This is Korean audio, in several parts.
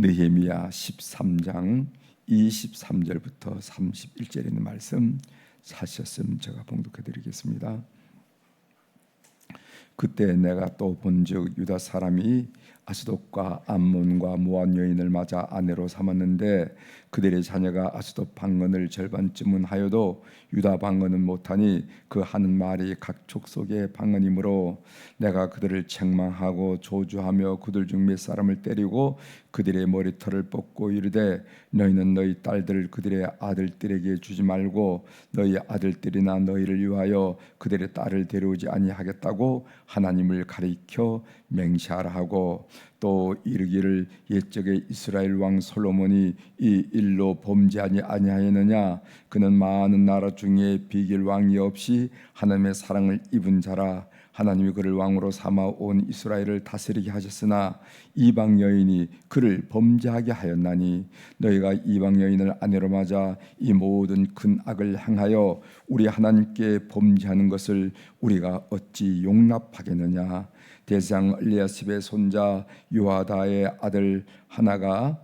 느헤미야 13장 23절부터 31절에 있는 말씀 찾으셨으면 제가 봉독해 드리겠습니다. 그때 내가 또 본즉 유다 사람이 아스돗과 암몬과 모압 여인을 맞아 아내로 삼았는데 그들의 자녀가 아스돗 방언을 절반쯤은 하여도 유다 방언은 못하니 그 하는 말이 각 족속의 방언이므로 내가 그들을 책망하고 조주하며 그들 중 몇 사람을 때리고 그들의 머리털을 뽑고 이르되 너희는 너희 딸들을 그들의 아들들에게 주지 말고 너희 아들들이나 너희를 위하여 그들의 딸을 데려오지 아니하겠다고 하나님을 가리켜 맹세하라 하고 또 이르기를 옛적에 이스라엘 왕 솔로몬이 이 일로 범죄하지 아니하였느냐 그는 많은 나라 중에 비길 왕이 없이 하나님의 사랑을 입은 자라 하나님이 그를 왕으로 삼아 온 이스라엘을 다스리게 하셨으나 이방 여인이 그를 범죄하게 하였나니 너희가 이방 여인을 아내로 맞아 이 모든 큰 악을 행하여 우리 하나님께 범죄하는 것을 우리가 어찌 용납하겠느냐. 대장 엘리야십의 손자 요아다의 아들 하나가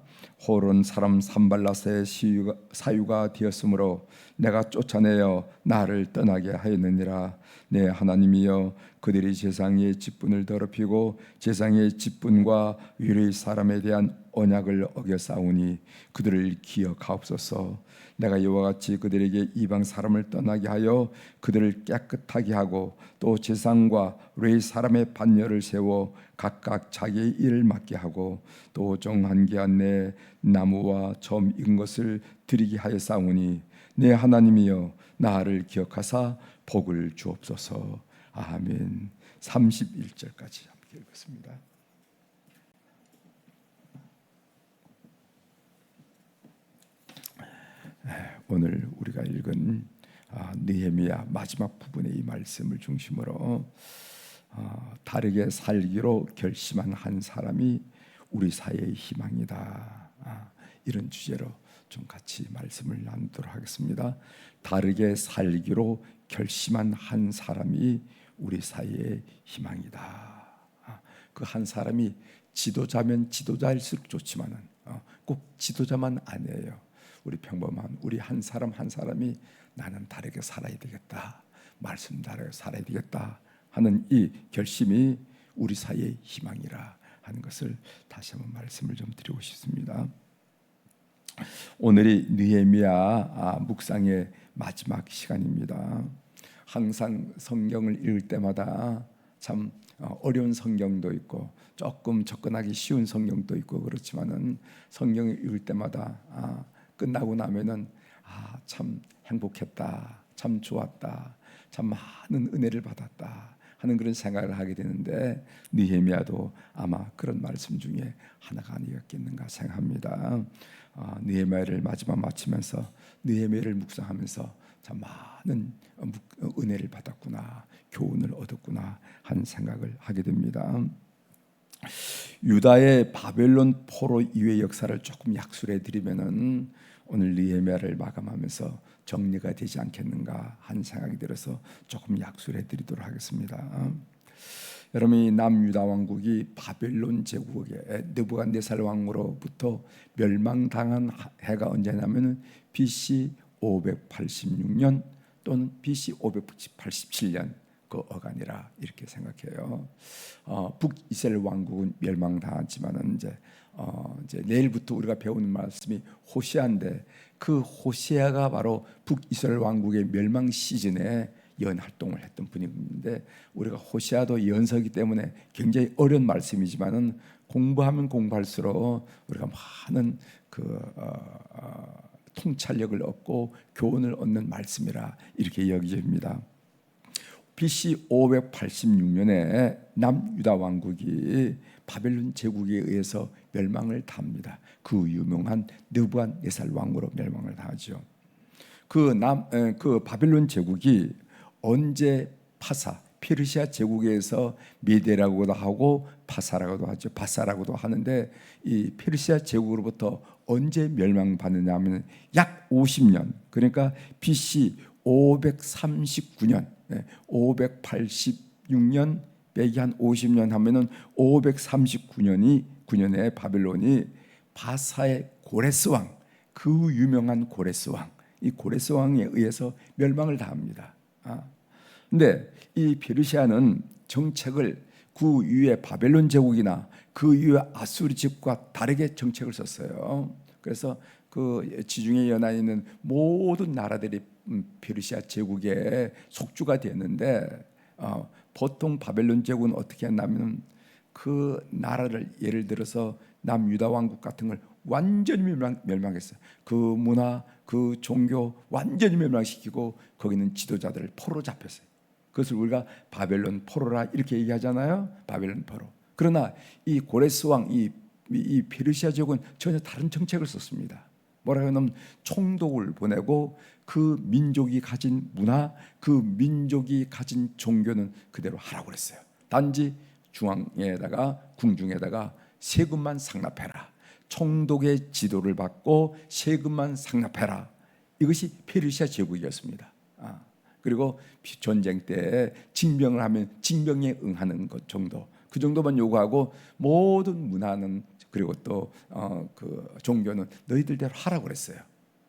호론 사람 산발랏의 사유가 되었으므로 내가 쫓아내어 나를 떠나게 하였느니라. 내 하나님이여 그들이 제사장의 직분을 더럽히고 제사장의 직분과 유리 사람에 대한 언약을 어겨 싸우니 그들을 기억하옵소서. 내가 이와 같이 그들에게 이방 사람을 떠나게 하여 그들을 깨끗하게 하고 또 제사장과 레위 사람의 반열을 세워 각각 자기의 일을 맡게 하고 또 정한기 안에 나무와 점 익은 것을 드리게 하여 싸우니 내 하나님이여 나를 기억하사 복을 주옵소서. 아멘. 31절까지 함께 읽겠습니다. 오늘 우리가 읽은 느헤미야 마지막 부분의 이 말씀을 중심으로 다르게 살기로 결심한 한 사람이 우리 사회의 희망이다. 이런 주제로 좀 같이 말씀을 나누도록 하겠습니다. 다르게 살기로 결심한 한 사람이 우리 사회의 희망이다. 그 한 사람이 지도자면 지도자일수록 좋지만은 꼭 지도자만 아니에요. 우리 평범한 우리 한 사람 한 사람이 나는 다르게 살아야 되겠다, 말씀 다르게 살아야 되겠다 하는 이 결심이 우리 사회의 희망이라 하는 것을 다시 한번 말씀을 좀 드리고 싶습니다. 오늘이 느헤미야 묵상의 마지막 시간입니다. 항상 성경을 읽을 때마다 참 어려운 성경도 있고 조금 접근하기 쉬운 성경도 있고 그렇지만은 성경을 읽을 때마다 끝나고 나면은 참 행복했다, 참 좋았다, 참 많은 은혜를 받았다 하는 그런 생각을 하게 되는데 느헤미야도 아마 그런 말씀 중에 하나가 아니었겠는가 생각합니다. 느헤미야를 마지막 마치면서 느헤미야를 묵상하면서 참 많은 은혜를 받았구나, 교훈을 얻었구나 하는 생각을 하게 됩니다. 유다의 바벨론 포로 이후의 역사를 조금 약술해 드리면은 오늘 느헤미야를 마감하면서 정리가 되지 않겠는가 하는 생각이 들어서 조금 약술해 드리도록 하겠습니다. 여러분, 이 남유다 왕국이 바벨론 제국의 느부갓네살 왕으로부터 멸망당한 해가 언제냐면은 BC 586년 또는 BC 587년 그 어간이라 이렇게 생각해요. 북이스라엘 왕국은 멸망당하지만은 이제 내일부터 우리가 배우는 말씀이 호세아인데 그 호세아가 바로 북이스라엘 왕국의 멸망 시즌에 예언 활동을 했던 분인데 우리가 호세아도 예언서이기 때문에 굉장히 어려운 말씀이지만은 공부하면 공부할수록 우리가 많은 통찰력을 얻고 교훈을 얻는 말씀이라 이렇게 여겨집니다. BC 586년에 남유다 왕국이 바벨론 제국에 의해서 멸망을 당합니다. 그 유명한 느부갓네살 왕으로 멸망을 당하죠. 그 바벨론 제국이 언제 페르시아 제국에서 메데라고도 하고 파사라고도 하죠. 바사라고도 하는데 이 페르시아 제국으로부터 언제 멸망받느냐 하면 약 50년, 그러니까 BC 539년, 586년 빼기 한 50년 하면은 539년에 바벨론이 바사의 고레스 왕, 그 유명한 고레스 왕, 이 고레스 왕에 의해서 멸망을 당합니다. 근데 이 페르시아는 정책을 그 이후에 바벨론 제국이나 그 이후에 아수르 제국과 다르게 정책을 썼어요. 그래서 그 지중해 연안에 있는 모든 나라들이 페르시아 제국의 속주가 됐는데, 보통 바벨론 제국은 어떻게 했냐면 그 나라를, 예를 들어서 남유다 왕국 같은 걸 완전히 멸망했어요. 그 문화, 그 종교 완전히 멸망시키고 거기는 지도자들을 포로 잡혔어요. 그것을 우리가 바벨론 포로라 이렇게 얘기하잖아요. 바벨론 포로. 그러나 이 고레스 왕, 이 페르시아 제국은 전혀 다른 정책을 썼습니다. 뭐라고 하면 총독을 보내고 그 민족이 가진 문화, 그 민족이 가진 종교는 그대로 하라고 그랬어요. 단지 중앙에다가, 궁중에다가 세금만 상납해라. 총독의 지도를 받고 세금만 상납해라. 이것이 페르시아 제국이었습니다. 그리고 전쟁 때 징병을 하면 징병에 응하는 것 정도, 그 정도만 요구하고 모든 문화는, 그리고 또 그 종교는 너희들대로 하라고 그랬어요.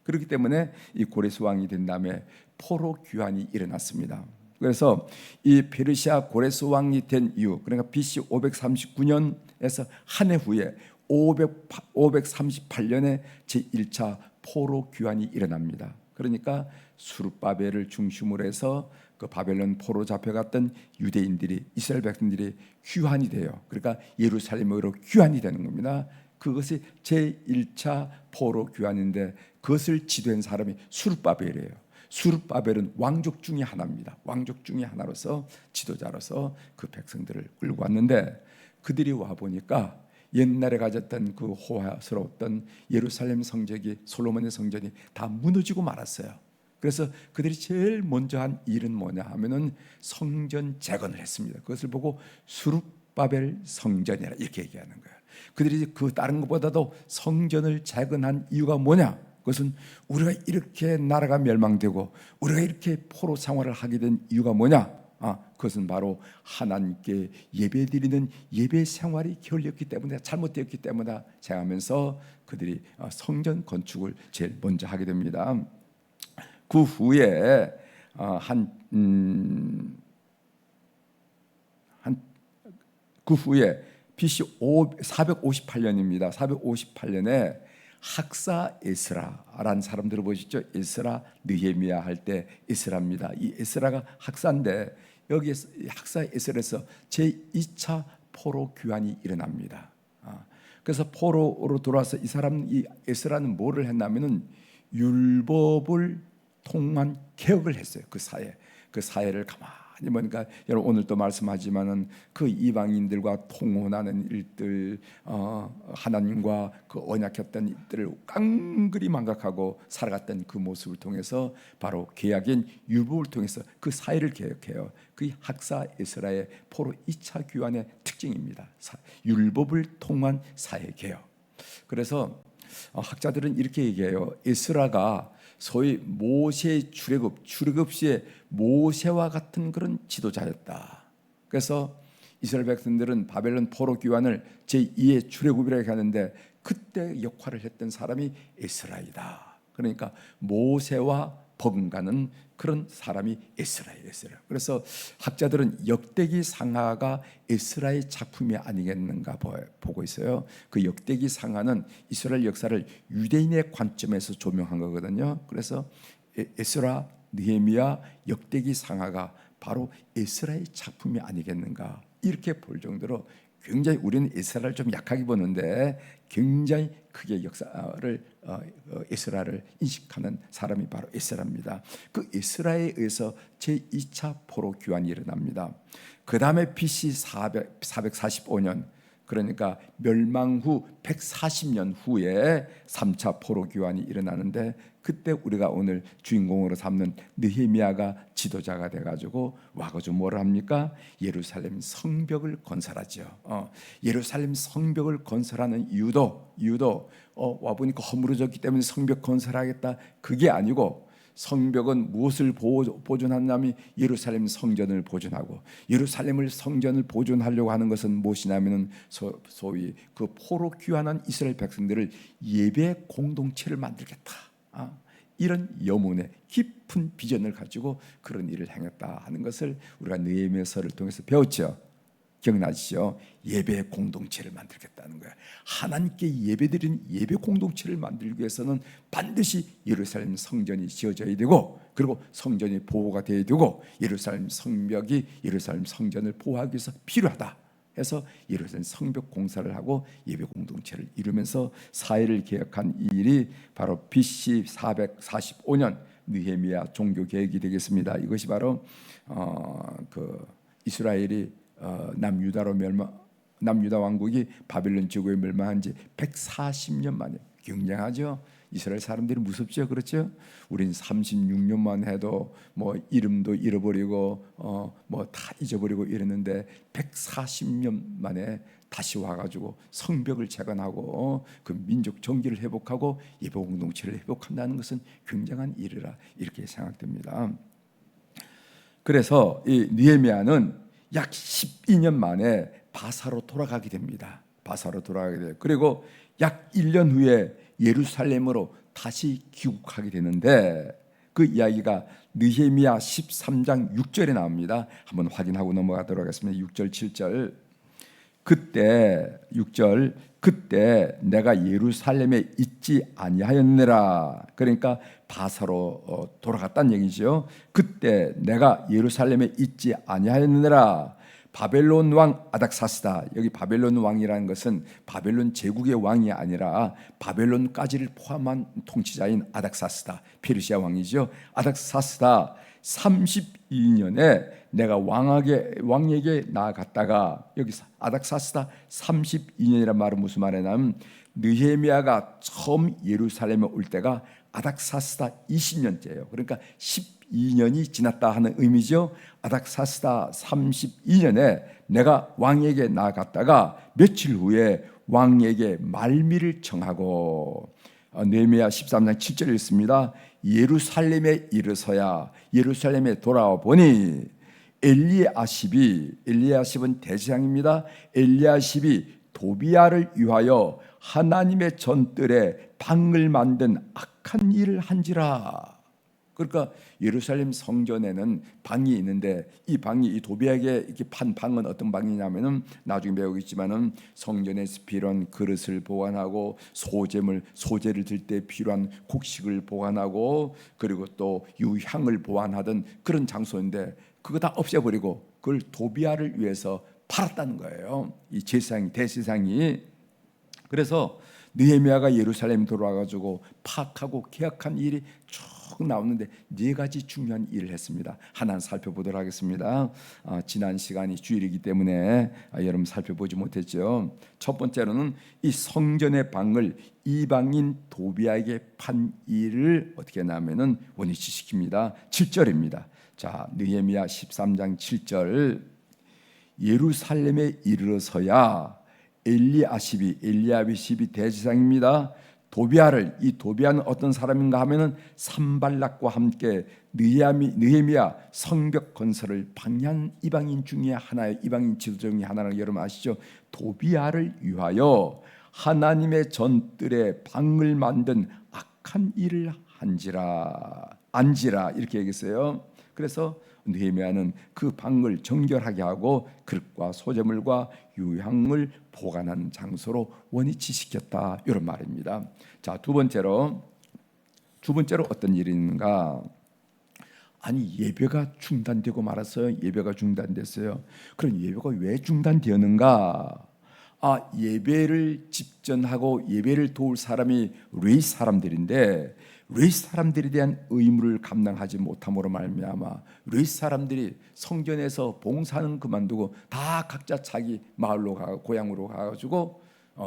그렇기 때문에 이 고레스 왕이 된 다음에 포로 귀환이 일어났습니다. 그래서 이 페르시아 고레스 왕이 된 이후, 그러니까 BC 539년에서 한 해 후에 538년에 제1차 포로 귀환이 일어납니다. 그러니까 수르바벨을 중심으로 해서 그 바벨론 포로 잡혀갔던 유대인들이, 이스라엘 백성들이 귀환이 돼요. 그러니까 예루살렘으로 귀환이 되는 겁니다. 그것이 제1차 포로 귀환인데, 그것을 지도한 사람이 수르바벨이에요. 수르바벨은 왕족 중에 하나입니다. 왕족 중에 하나로서, 지도자로서 그 백성들을 끌고 왔는데, 그들이 와 보니까 옛날에 가졌던 그 호화스러웠던 예루살렘 성전이, 솔로몬의 성전이 다 무너지고 말았어요. 그래서 그들이 제일 먼저 한 일은 뭐냐 하면은 성전 재건을 했습니다. 그것을 보고 수르바벨 성전이라 이렇게 얘기하는 거예요. 그들이 그 다른 것보다도 성전을 재건한 이유가 뭐냐? 그것은 우리가 이렇게 나라가 멸망되고 우리가 이렇게 포로 생활을 하게 된 이유가 뭐냐? 그것은 바로 하나님께 예배드리는 예배 생활이 게을렸기 때문에, 잘못되었기 때문에 생각하면서 그들이 성전 건축을 제일 먼저 하게 됩니다. 그 후에 그 후에 BC 458년입니다. 458년에 학사 에스라라는 사람 들어보셨죠? 에스라, 느헤미야 할 때 에스라입니다. 이 에스라가 학사인데, 여기 학사 에스라에서 제2차 포로 귀환이 일어납니다. 그래서 포로로 돌아와서 이 사람, 이 에스라는 뭐를 했냐면은 율법을 통한 개혁을 했어요. 그 사회를 가만히 보니까, 여러분 오늘 또 말씀하지만은 그 이방인들과 통혼하는 일들, 하나님과 그 언약했던 일들을 깡그리 망각하고 살아갔던 그 모습을 통해서 바로 개혁인 율법을 통해서 그 사회를 개혁해요. 그 학사 에스라의 포로 2차 귀환의 특징입니다. 율법을 통한 사회 개혁. 그래서 학자들은 이렇게 얘기해요. 에스라가 소위 모세의 출애굽 시에 모세와 같은 그런 지도자였다. 그래서 이스라엘 백성들은 바벨론 포로 귀환을 제2의 출애굽이라고 하는데, 그때 역할을 했던 사람이 에스라이다. 그러니까 모세와 버금가는 그런 사람이 에스라예요. 그래서 학자들은 역대기 상하가 에스라의 작품이 아니겠는가 보고 있어요. 그 역대기 상하는 이스라엘 역사를 유대인의 관점에서 조명한 거거든요. 그래서 에스라, 느헤미야, 역대기 상하가 바로 에스라의 작품이 아니겠는가, 이렇게 볼 정도로 굉장히, 우리는 에스라를 좀 약하게 보는데 굉장히 크게 역사를, 에스라를 인식하는 사람이 바로 에스라입니다. 그 에스라에 의해서 제2차 포로 귀환이 일어납니다. 그 다음에 BC 445년, 그러니까 멸망 후 140년 후에 3차 포로 귀환이 일어나는데, 그때 우리가 오늘 주인공으로 삼는 느헤미야가 지도자가 돼가지고 와가지고 뭐를 합니까? 예루살렘 성벽을 건설하죠. 예루살렘 성벽을 건설하는 이유도 와보니까 허물어졌기 때문에 성벽 건설하겠다, 그게 아니고 성벽은 무엇을 보존하냐면 예루살렘 성전을 보존하고, 예루살렘을 성전을 보존하려고 하는 것은 무엇이냐면은 소위 그 포로 귀환한 이스라엘 백성들을 예배 공동체를 만들겠다, 이런 여문의 깊은 비전을 가지고 그런 일을 행했다 하는 것을 우리가 느헤미야서를 통해서 배웠죠. 기억나시죠? 예배 공동체를 만들겠다는 거야. 하나님께 예배드리는 예배 공동체를 만들기 위해서는 반드시 예루살렘 성전이 지어져야 되고, 그리고 성전이 보호가 되어야 되고, 예루살렘 성벽이 예루살렘 성전을 보호하기 위해서 필요하다 해서 예루살렘 성벽 공사를 하고 예배 공동체를 이루면서 사회를 개혁한 이 일이 바로 BC 445년 느헤미야 종교 개혁이 되겠습니다. 이것이 바로 그 이스라엘이 남유다 왕국이 바벨론 제국에 멸망한 지 140년 만에, 굉장하죠. 이스라엘 사람들이 무섭죠, 그렇죠? 우린 36년만 해도 뭐 이름도 잃어버리고 뭐 다 잊어버리고 이랬는데 140년 만에 다시 와가지고 성벽을 재건하고 그 민족 정기를 회복하고 예배 공동체를 회복한다는 것은 굉장한 일이라 이렇게 생각됩니다. 그래서 이 느헤미야는 약 12년 만에 바사로 돌아가게 됩니다. 바사로 돌아가게 돼요. 그리고 약 1년 후에 예루살렘으로 다시 귀국하게 되는데, 그 이야기가 느헤미야 13장 6절에 나옵니다. 한번 확인하고 넘어가도록 하겠습니다. 6절 7절. 그때 6절, 그때 내가 예루살렘에 있지 아니하였느라. 그러니까 바사로 돌아갔다는 얘기죠. 그때 내가 예루살렘에 있지 아니하였느라. 바벨론 왕 아닥사스다. 여기 바벨론 왕이라는 것은 바벨론 제국의 왕이 아니라 바벨론까지를 포함한 통치자인 아닥사스다, 페르시아 왕이죠. 아닥사스다 32년에 내가 왕에게 나아갔다가, 여기 아닥사스다 32년이란 말은 무슨 말이냐면 느헤미야가 처음 예루살렘에 올 때가 아닥사스다 20년째예요. 그러니까 12년이 지났다 하는 의미죠. 아닥사스다 32년에 내가 왕에게 나아갔다가 며칠 후에 왕에게 말미를 청하고, 느헤미야 13장 7절에 있습니다. 예루살렘에 이르서야 예루살렘에 돌아와 보니 엘리야십은 대제사장입니다. 엘리야십이 도비야를 위하여 하나님의 전뜰에 방을 만든 악한 일을 한지라. 그러니까 예루살렘 성전에는 방이 있는데, 이 방이 이 도비야에게 이렇게 판 방은 어떤 방이냐면은 나중에 배우겠지만은 성전에서 필요한 그릇을 보관하고 소제를 들 때 필요한 곡식을 보관하고, 그리고 또 유향을 보관하던 그런 장소인데, 그거 다 없애버리고 그걸 도비야를 위해서 팔았다는 거예요, 이 대제사장이. 그래서 느헤미야가 예루살렘 돌아와가지고 파악하고 계약한 일이 쭉 나오는데 네 가지 중요한 일을 했습니다. 하나 살펴보도록 하겠습니다. 지난 시간이 주일이기 때문에 여러분 살펴보지 못했죠. 첫 번째로는 이 성전의 방을 이방인 도비야에게 판 일을 어떻게 하냐면은 원위치시킵니다. 7절입니다. 자, 느헤미야 13장 7절. 예루살렘에 이르러서야 엘리야십이 대제사장입니다. 도비야를, 이 도비야는 어떤 사람인가 하면은 산발락과 함께 느헤미야 성벽 건설을 방해한 이방인 중에 하나의 이방인 지도자 중에 하나라는 여러분 아시죠? 도비야를 위하여 하나님의 전뜰에 방을 만든 악한 일을 안지라 이렇게 얘기했어요. 그래서 느헤미야는 그 방을 정결하게 하고 그릇과 소재물과 유향을 보관하는 장소로 원위치시켰다, 이런 말입니다. 자, 두 번째로 어떤 일이 있는가? 아니, 예배가 중단되고 말았어요. 예배가 중단됐어요. 그럼 예배가 왜 중단되었는가? 예배를 집전하고 예배를 도울 사람이 레위 사람들인데, 레위 사람들에 대한 의무를 감당하지 못함으로 말미암아 레위 사람들이 성전에서 봉사는 그만두고 다 각자 자기 마을로 가고 고향으로 가가지고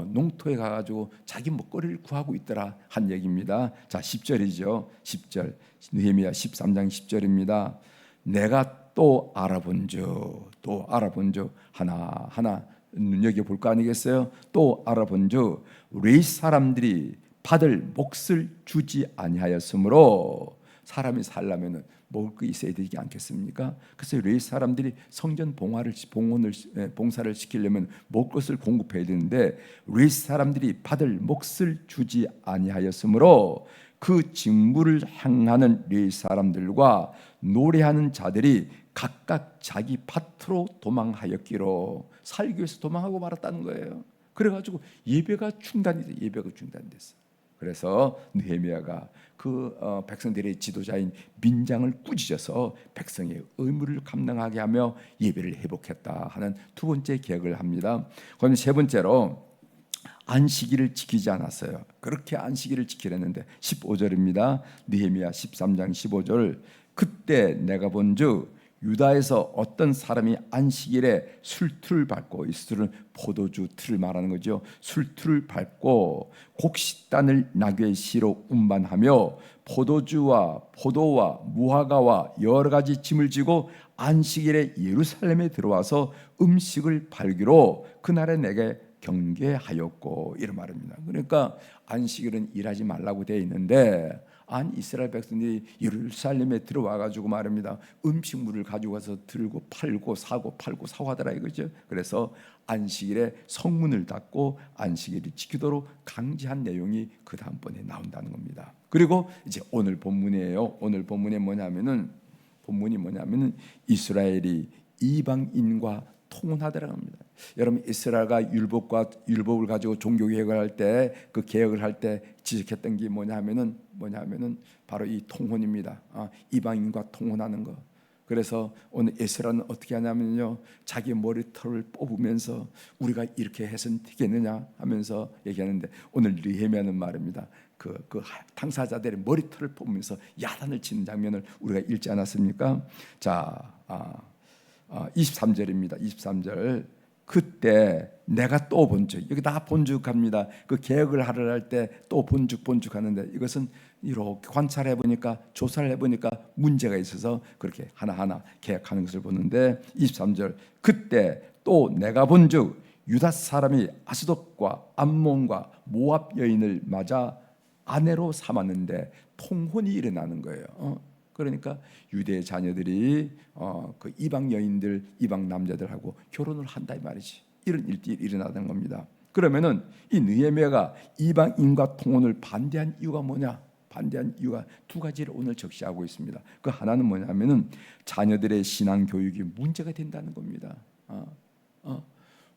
농토에 가가지고 자기 먹거리를 구하고 있더라 한 얘기입니다. 자, 10절이죠. 10절 느헤미야 13장 10절입니다. 내가 또 알아본 즉 하나하나 눈여겨볼 거 아니겠어요? 또 알아본 즉 레위 사람들이 받을 몫을 주지 아니하였으므로 사람이 살려면은 먹을 거 있어야 되지 않겠습니까? 그래서 레위 사람들이 성전 봉사를 시키려면 먹을 것을 공급해야 되는데 레위 사람들이 받을 몫을 주지 아니하였으므로 그 직무를 행하는 레위 사람들과 노래하는 자들이 각각 자기 밭으로 도망하였기로, 살기 위해서 도망하고 말았다는 거예요. 그래가지고 예배가 중단됐어. 그래서 느헤미야가 백성들의 지도자인 민장을 꾸짖어서 백성의 의무를 감당하게 하며 예배를 회복했다 하는 두 번째 계획을 합니다. 그럼 세 번째로 안식일을 지키지 않았어요. 그렇게 안식일을 지키려는데 15절입니다. 느헤미야 13장 15절. 그때 내가 본즉 유다에서 어떤 사람이 안식일에 술틀을 밟고, 이 술은 포도주 틀을 말하는 거죠. 술틀을 밟고 곡식단을 나귀의 시로 운반하며 포도주와 포도와 무화과와 여러 가지 짐을 지고 안식일에 예루살렘에 들어와서 음식을 팔기로 그날에 내게 경계하였고, 이런 말입니다. 그러니까 안식일은 일하지 말라고 되어 있는데 이스라엘 백성들이 예루살렘에 들어와 가지고 말입니다. 음식물을 가지고 가서 들고 팔고 사고 팔고 사고 하더라 이거죠. 그래서 안식일에 성문을 닫고 안식일을 지키도록 강제한 내용이 그 다음번에 나온다는 겁니다. 그리고 이제 오늘 본문이에요. 오늘 본문이 뭐냐면은 이스라엘이 이방인과 통혼하더라는 겁니다. 여러분, 이스라엘과 율법을 가지고 종교 개혁을 할 때, 그 개혁을 할 때 지적했던 게 뭐냐면은 바로 이 통혼입니다. 이방인과 통혼하는 거. 그래서 오늘 이스라엘은 어떻게 하냐면요, 자기 머리털을 뽑으면서 우리가 이렇게 해서는 되겠느냐 하면서 얘기하는데, 오늘 느헤미야는 말입니다. 그 당사자들의 머리털을 뽑으면서 야단을 치는 장면을 우리가 읽지 않았습니까? 자, 23절입니다. 23절. 그때 내가 또 본즉, 여기 다 본죽합니다. 그 개혁을 하려 할 때 또 본죽하는데, 이것은 이렇게 관찰해 보니까, 조사를 해 보니까 문제가 있어서 그렇게 하나하나 개혁하는 것을 보는데, 23절. 그때 또 내가 본즉 유다 사람이 아스돗과 암몬과 모압 여인을 맞아 아내로 삼았는데 통혼이 일어나는 거예요. 그러니까 유대의 자녀들이 그 이방 여인들, 이방 남자들하고 결혼을 한다 이 말이지. 이런 일들이 일어나는 겁니다. 그러면은 이 느헤미야가 이방인과 통혼을 반대한 이유가 뭐냐? 반대한 이유가 두 가지를 오늘 적시하고 있습니다. 그 하나는 뭐냐면은 자녀들의 신앙 교육이 문제가 된다는 겁니다.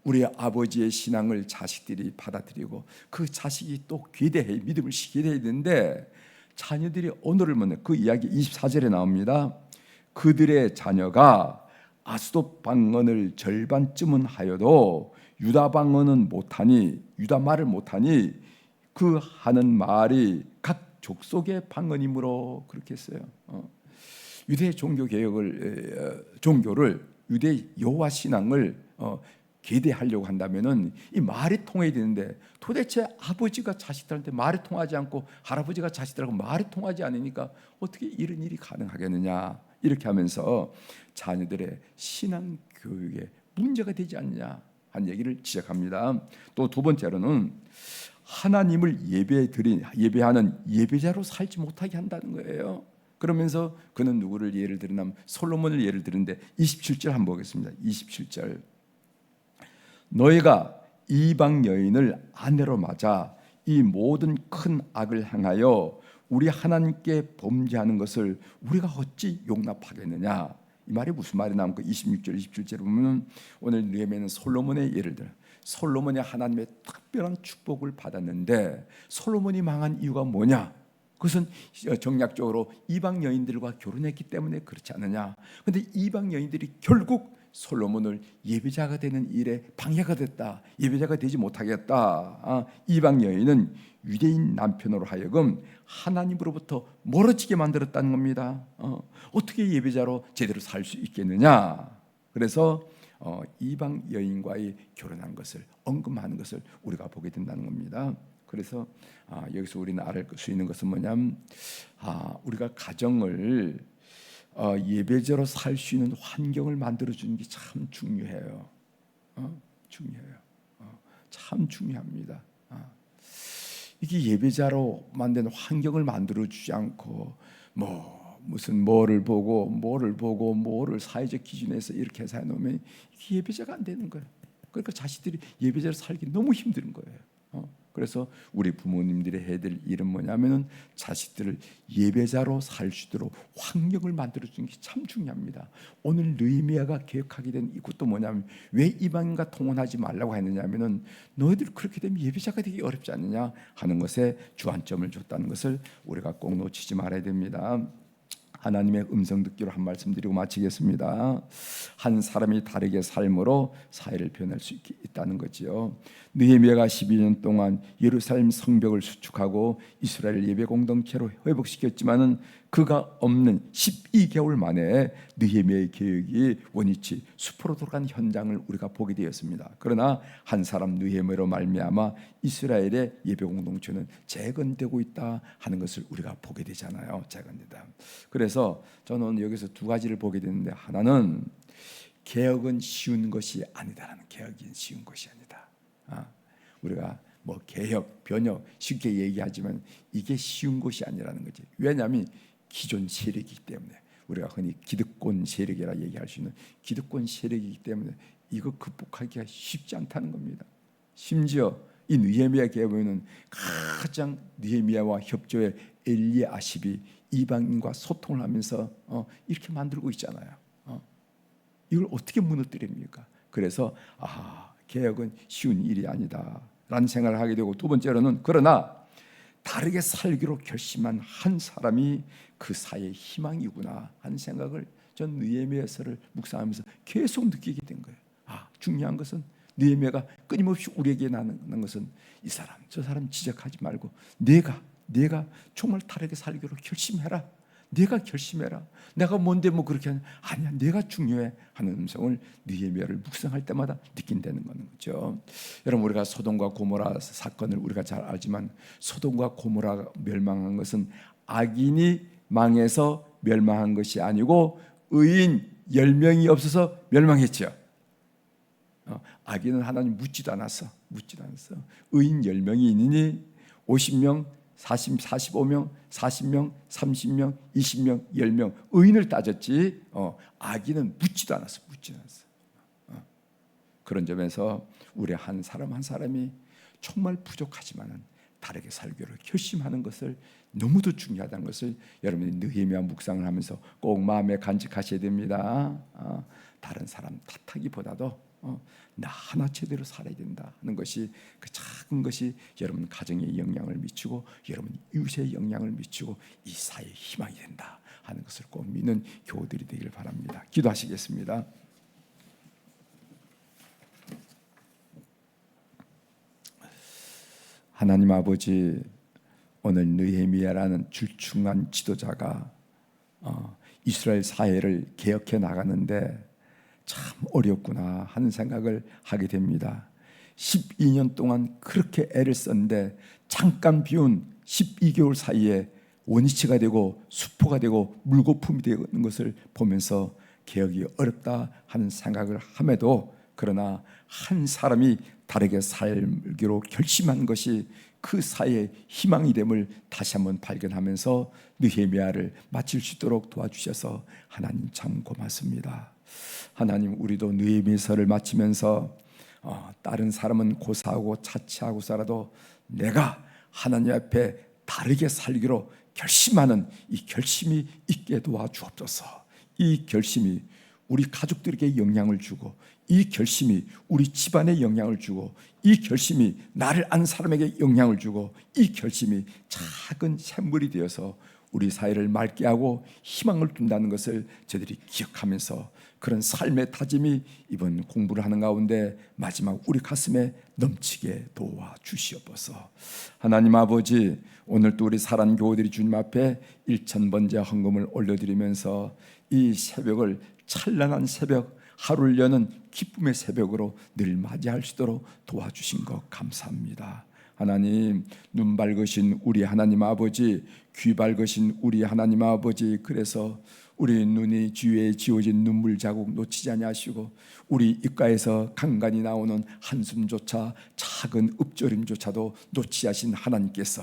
우리 아버지의 신앙을 자식들이 받아들이고 그 자식이 또 믿음을 시켜야 되는데, 자녀들이 언어를 못 내. 그 이야기 24절에 나옵니다. 그들의 자녀가 아스돗 방언을 절반쯤은 하여도 유다 방언은 못하니, 유다 말을 못하니 그 하는 말이 각 족속의 방언이므로, 그렇게 했어요. 유대 종교를 유대 여호와 신앙을 계대하려고 한다면은 이 말이 통해야 되는데, 도대체 아버지가 자식들한테 말이 통하지 않고 할아버지가 자식들하고 말이 통하지 않으니까 어떻게 이런 일이 가능하겠느냐, 이렇게 하면서 자녀들의 신앙 교육에 문제가 되지 않느냐 한 얘기를 지적합니다. 또 두 번째로는 하나님을 예배하는 예배자로 살지 못하게 한다는 거예요. 그러면서 그는 누구를 예를 들냐면 솔로몬을 예를 드는데, 27절 한번 보겠습니다. 27절. 너희가 이방 여인을 아내로 맞아 이 모든 큰 악을 행하여 우리 하나님께 범죄하는 것을 우리가 어찌 용납하겠느냐. 이 말이 무슨 말이 나옵니까? 26절 27절에 보면 오늘 느헤미야는 솔로몬의 예를 들어, 솔로몬이 하나님의 특별한 축복을 받았는데 솔로몬이 망한 이유가 뭐냐? 그것은 정략적으로 이방 여인들과 결혼했기 때문에 그렇지 않느냐. 그런데 이방 여인들이 결국 솔로몬을 예배자가 되는 일에 방해가 됐다. 예배자가 되지 못하겠다. 이방 여인은 유대인 남편으로 하여금 하나님으로부터 멀어지게 만들었다는 겁니다. 어떻게 예배자로 제대로 살 수 있겠느냐. 그래서 이방 여인과의 결혼한 것을 언급하는 것을 우리가 보게 된다는 겁니다. 그래서 여기서 우리는 알 수 있는 것은 뭐냐면, 우리가 가정을 예배자로 살 수 있는 환경을 만들어 주는 게 참 중요해요. 참 중요합니다. 이게 예배자로 만든 환경을 만들어 주지 않고 무슨 뭐를 보고 뭐를 사회적 기준에서 이렇게 해서 해놓으면 이게 예배자가 안 되는 거예요. 그러니까 자식들이 예배자로 살기 너무 힘든 거예요. 그래서 우리 부모님들이 해야 될 일은 뭐냐면은 자식들을 예배자로 살 수 있도록 환경을 만들어주는 게 참 중요합니다. 오늘 느헤미야가 계획하게 된 이것도 뭐냐면 왜 이방인과 통혼하지 말라고 했느냐면은 너희들 그렇게 되면 예배자가 되기 어렵지 않느냐 하는 것에 주안점을 줬다는 것을 우리가 꼭 놓치지 말아야 됩니다. 하나님의 음성 듣기로 한 말씀 드리고 마치겠습니다. 한 사람이 다르게 삶으로 사회를 변할 수 있다는 거지요. 느헤미야가 12년 동안 예루살렘 성벽을 수축하고 이스라엘 예배 공동체로 회복시켰지만은 그가 없는 12개월 만에 느헤미야의 계획이 원위치 숲으로 돌아간 현장을 우리가 보게 되었습니다. 그러나 한 사람 느헤미야로 말미암아 이스라엘의 예배 공동체는 재건되고 있다 하는 것을 우리가 보게 되잖아요. 재건되다. 그래서 저는 여기서 두 가지를 보게 되는데, 하나는 개혁은 쉬운 것이 아니다라는, 개혁이 쉬운 것이 아니다. 우리가 뭐 개혁, 변혁 쉽게 얘기하지만 이게 쉬운 것이 아니라는 거지. 왜냐하면 기존 세력이기 때문에, 우리가 흔히 기득권 세력이라 얘기할 수 있는 기득권 세력이기 때문에 이거 극복하기가 쉽지 않다는 겁니다. 심지어 이 느헤미야에 보면 가장 느헤미야와 협조해 엘리아십이 이방인과 소통을 하면서 이렇게 만들고 있잖아요. 이걸 어떻게 무너뜨립니까? 그래서 개혁은 쉬운 일이 아니다라는 생각을 하게 되고, 두 번째로는 그러나 다르게 살기로 결심한 한 사람이 그 사회의 희망이구나 하는 생각을 전 느헤미야서를 묵상하면서 계속 느끼게 된 거예요. 중요한 것은 느헤미야가 끊임없이 우리에게 나는 것은 이 사람 저 사람 지적하지 말고 내가 정말 다르게 살기로 결심해라. 내가 결심해라. 내가 뭔데 뭐 그렇게 하냐. 아니야, 내가 중요해 하는 음성을 느헤미야를 묵상할 때마다 느낀다는 거죠. 여러분, 우리가 소돔과 고모라 사건을 우리가 잘 알지만 소돔과 고모라가 멸망한 것은 악인이 망해서 멸망한 것이 아니고 의인 10명이 없어서 멸망했죠. 악인은 하나님 묻지도 않았어. 의인 10명이 있느니 50명 45명, 40명, 30명, 20명, 10명 의인을 따졌지 악인은 묻지도 않았어. 그런 점에서 우리 한 사람 한 사람이 정말 부족하지만은 다르게 살기로 결심하는 것을 너무도 중요하다는 것을 여러분이 느헤미야 묵상을 하면서 꼭 마음에 간직하셔야 됩니다. 다른 사람 탓하기보다도 나 하나 제대로 살아야 된다 하는 것이, 그 작은 것이 여러분 가정에 영향을 미치고 여러분 이웃에 영향을 미치고 이 사회의 희망이 된다 하는 것을 꼭 믿는 교우들이 되길 바랍니다. 기도하시겠습니다. 하나님 아버지, 오늘 느헤미야라는 출중한 지도자가 이스라엘 사회를 개혁해 나가는데 참 어렵구나 하는 생각을 하게 됩니다. 12년 동안 그렇게 애를 썼는데 잠깐 비운 12개월 사이에 원위치가 되고 수포가 되고 물거품이 되는 것을 보면서 개혁이 어렵다 하는 생각을 함에도, 그러나 한 사람이 다르게 살기로 결심한 것이 그 사회의 희망이 됨을 다시 한번 발견하면서 느헤미야를 마칠 수 있도록 도와주셔서 하나님 참 고맙습니다. 하나님, 우리도 느헤미야서를 마치면서 다른 사람은 고사하고 차치하고 살아도 내가 하나님 앞에 다르게 살기로 결심하는 이 결심이 있게 도와주옵소서. 이 결심이 우리 가족들에게 영향을 주고, 이 결심이 우리 집안에 영향을 주고, 이 결심이 나를 아는 사람에게 영향을 주고, 이 결심이 작은 샘물이 되어서 우리 사회를 맑게 하고 희망을 둔다는 것을 저희들이 기억하면서 그런 삶의 다짐이 이번 공부를 하는 가운데 마지막 우리 가슴에 넘치게 도와주시옵소서. 하나님 아버지, 오늘 또 우리 사랑 교우들이 주님 앞에 1000번째 헌금을 올려드리면서 이 새벽을 찬란한 새벽, 하루를 여는 기쁨의 새벽으로 늘 맞이할 수 있도록 도와주신 것 감사합니다. 하나님, 눈 밝으신 우리 하나님 아버지, 귀 밝으신 우리 하나님 아버지, 그래서 우리 눈이 주위에 지워진 눈물 자국 놓치지 아니하시고 우리 입가에서 간간히 나오는 한숨조차, 작은 읍조림조차도 놓치지 않으신 하나님께서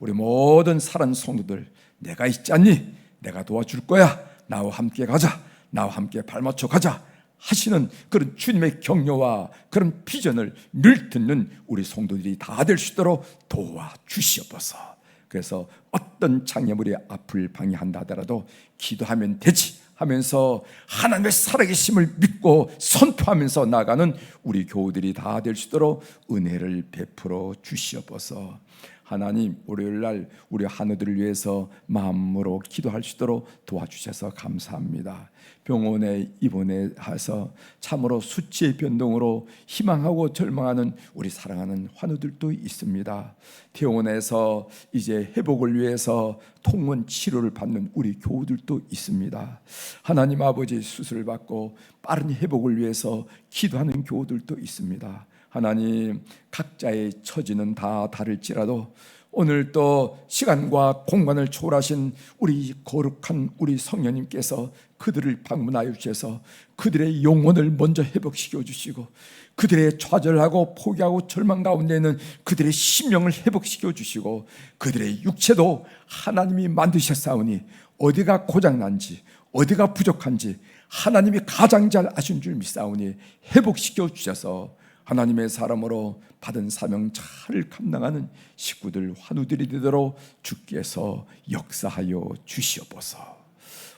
우리 모든 살아난 성도들, 내가 있지 않니? 내가 도와줄 거야, 나와 함께 가자, 나와 함께 발맞춰 가자 하시는 그런 주님의 격려와 그런 비전을 늘 듣는 우리 성도들이 다 될 수 있도록 도와주시옵소서. 그래서 어떤 장애물이 앞을 방해한다 하더라도 기도하면 되지 하면서 하나님의 살아계심을 믿고 선포하면서 나가는 우리 교우들이 다 될 수 있도록 은혜를 베풀어 주시옵소서. 하나님, 월요일날 우리 한우들을 위해서 마음으로 기도할 수 있도록 도와주셔서 감사합니다. 병원에 입원해서 참으로 수치의 변동으로 희망하고 절망하는 우리 사랑하는 환우들도 있습니다. 퇴원해서 이제 회복을 위해서 통원 치료를 받는 우리 교우들도 있습니다. 하나님 아버지, 수술을 받고 빠른 회복을 위해서 기도하는 교우들도 있습니다. 하나님, 각자의 처지는 다 다를지라도 오늘 또 시간과 공간을 초월하신 우리 거룩한 우리 성령님께서 그들을 방문하여 주셔서 그들의 영혼을 먼저 회복시켜 주시고 그들의 좌절하고 포기하고 절망 가운데 있는 그들의 심령을 회복시켜 주시고 그들의 육체도 하나님이 만드셨사오니 어디가 고장난지 어디가 부족한지 하나님이 가장 잘 아신 줄 믿사오니 회복시켜 주셔서 하나님의 사람으로 받은 사명 잘 감당하는 식구들 환우들이 되도록 주께서 역사하여 주시옵소서.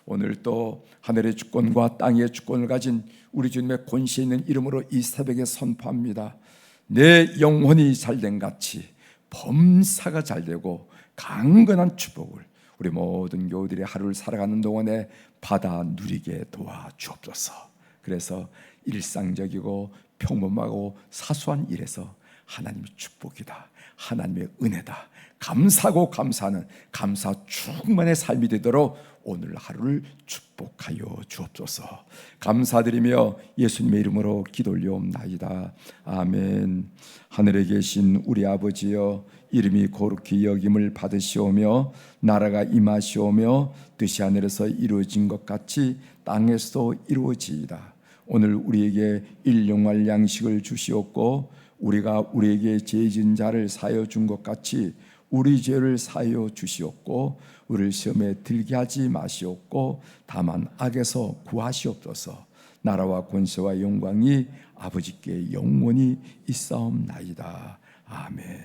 오늘 또 하늘의 주권과 땅의 주권을 가진 우리 주님의 권세 있는 이름으로 이 새벽에 선포합니다. 내 영혼이 잘된 같이 범사가 잘되고 강건한 축복을 우리 모든 교우들이 하루를 살아가는 동안에 받아 누리게 도와주옵소서. 그래서 일상적이고 평범하고 사소한 일에서 하나님의 축복이다, 하나님의 은혜다, 감사하고 감사하는 감사 충만의 삶이 되도록 오늘 하루를 축복하여 주옵소서. 감사드리며 예수님의 이름으로 기도 올려옵나이다. 아멘. 하늘에 계신 우리 아버지여, 이름이 거룩히 여김을 받으시오며 나라가 임하시오며 뜻이 하늘에서 이루어진 것 같이 땅에서도 이루어지이다. 오늘 우리에게 일용할 양식을 주시옵고 우리가 우리에게 죄 지은 자를 사하여 준 것 같이 우리 죄를 사하여 주시옵고 우리를 시험에 들게 하지 마시옵고 다만 악에서 구하시옵소서. 나라와 권세와 영광이 아버지께 영원히 있사옵나이다. 아멘.